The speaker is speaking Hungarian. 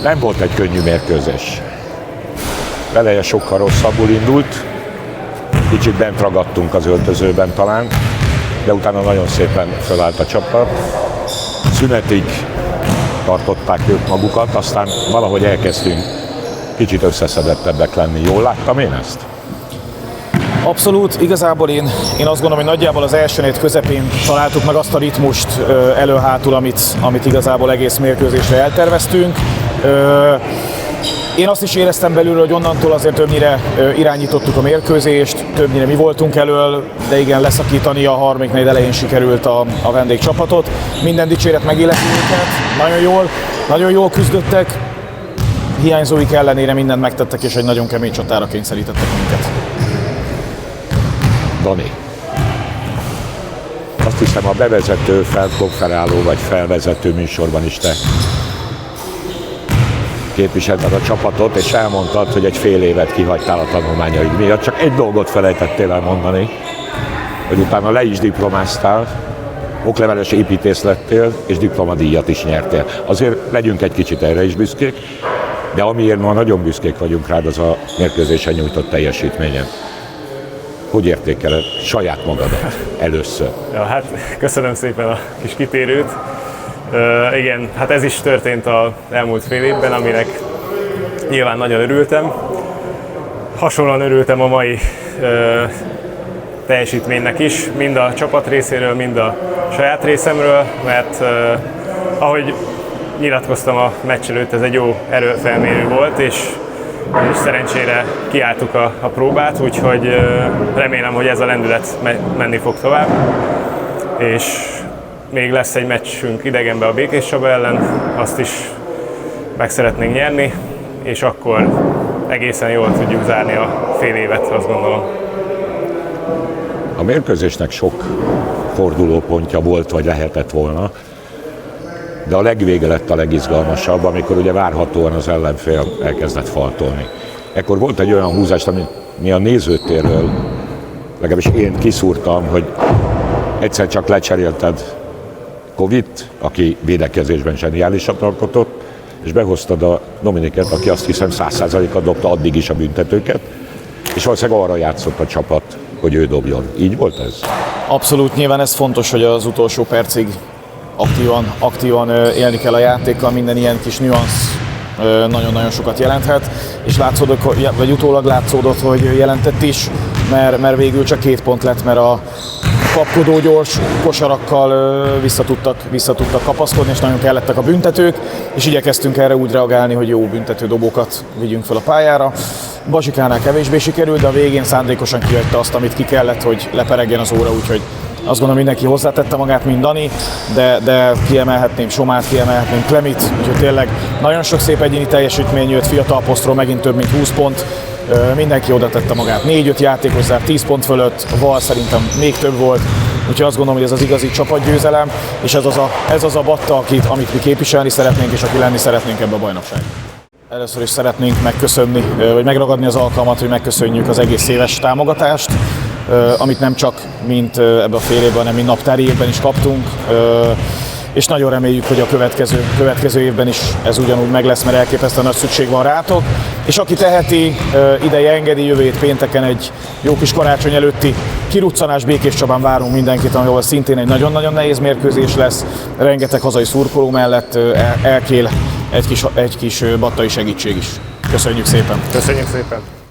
Nem volt egy könnyű mérkőzés. Eleje sokkal rosszabbul indult, kicsit bent ragadtunk az öltözőben talán, de utána nagyon szépen fölállt a csapat. Szünetig tartották ők magukat, aztán valahogy elkezdtünk kicsit összeszedettebbek lenni. Jól láttam én ezt? Abszolút, igazából én azt gondolom, hogy nagyjából az első negyed közepén találtuk meg azt a ritmust elő-hátul, amit igazából egész mérkőzésre elterveztünk. Én azt is éreztem belül, hogy onnantól azért többnyire irányítottuk a mérkőzést, többnyire mi voltunk elől, de igen, leszakítani a harmadik negyed elején sikerült a vendégcsapatot. Minden dicséret megilleti őket, nagyon jól küzdöttek, hiányzóik ellenére mindent megtettek, és egy nagyon kemény csatára kényszerítettek minket. Dani, azt hiszem a bevezető, felkonferáló vagy felvezető műsorban is te képviselted a csapatot, és elmondtad, hogy egy fél évet kihagytál a tanulmányaid miatt. Csak egy dolgot felejtettél elmondani, hogy utána le is diplomáztál, okleveles építész lettél, és diplomadíjat is nyertél. Azért legyünk egy kicsit erre is büszkék, de amiért ma nagyon büszkék vagyunk rád, az a mérkőzésen nyújtott teljesítményed. Hogy értékeled saját magadat először? Ja, hát köszönöm szépen a kis kitérőt. Igen, hát ez is történt az elmúlt fél évben, aminek nyilván nagyon örültem. Hasonlóan örültem a mai teljesítménynek is, mind a csapat részéről, mind a saját részemről, mert ahogy nyilatkoztam a meccs előtt, ez egy jó erőfelmérő volt, és szerencsére kiálltuk a próbát, úgyhogy remélem, hogy ez a lendület menni fog tovább. És még lesz egy meccsünk idegenben a Békéscsaba ellen, azt is meg szeretnénk nyerni, és akkor egészen jól tudjuk zárni a fél évet, azt gondolom. A mérkőzésnek sok fordulópontja volt, vagy lehetett volna, de a legvége lett a legizgalmasabb, amikor ugye várhatóan az ellenfél elkezdett faltolni. Ekkor volt egy olyan húzás, amit mi a nézőtérről, legalábbis én kiszúrtam, hogy egyszer csak lecserélted Kovit, aki védekezésben zseniálisat alkotott, és behoztad a Dominiket, aki azt hiszem 100%-a dobta addig is a büntetőket, és valószínűleg arra játszott a csapat, hogy ő dobjon. Így volt ez? Abszolút, nyilván ez fontos, hogy az utolsó percig aktívan élni kell a játékkal, minden ilyen kis nüansz nagyon-nagyon sokat jelenthet, és látszódott, vagy utólag látszódott, hogy jelentett is, mert végül csak 2 pont lett, mert a kapkodó gyors kosarakkal vissza tudtak kapaszkodni, és nagyon kellettek a büntetők, és igyekeztünk erre úgy reagálni, hogy jó büntetődobókat vigyünk fel a pályára. Bazsikánál kevésbé sikerült, de a végén szándékosan kihagyta azt, amit ki kellett, hogy leperegjen az óra, úgyhogy azt gondolom, mindenki hozzátette magát, mint Dani, de kiemelhetném Somát, kiemelhetném Klemit, úgyhogy tényleg nagyon sok szép egyéni teljesítmény jött, fiatal posztról megint több mint 20 pont, mindenki oda tette magát, 4-5 játékos zárt 10 pont fölött, a Val szerintem még több volt, úgyhogy azt gondolom, hogy ez az igazi csapatgyőzelem, és ez az a batta, amit mi képviselni szeretnénk, és aki lenni szeretnénk ebbe a bajnokságban. Először is szeretnénk megköszönni, vagy megragadni az alkalmat, hogy megköszönjük az egész éves támogatást, amit nem csak mint ebben a fél évben, hanem mint naptári évben is kaptunk, és nagyon reméljük, hogy a következő évben is ez ugyanúgy meg lesz, mert elképesztően nagy szükség van rátok. És aki teheti, ideje engedi, jövő hét pénteken egy jó kis karácsony előtti kiruccanás Békéscsabán várunk mindenkit, ahol szintén egy nagyon-nagyon nehéz mérkőzés lesz, rengeteg hazai szurkoló mellett elkél egy kis battai segítség is. Köszönjük szépen! Köszönjük szépen!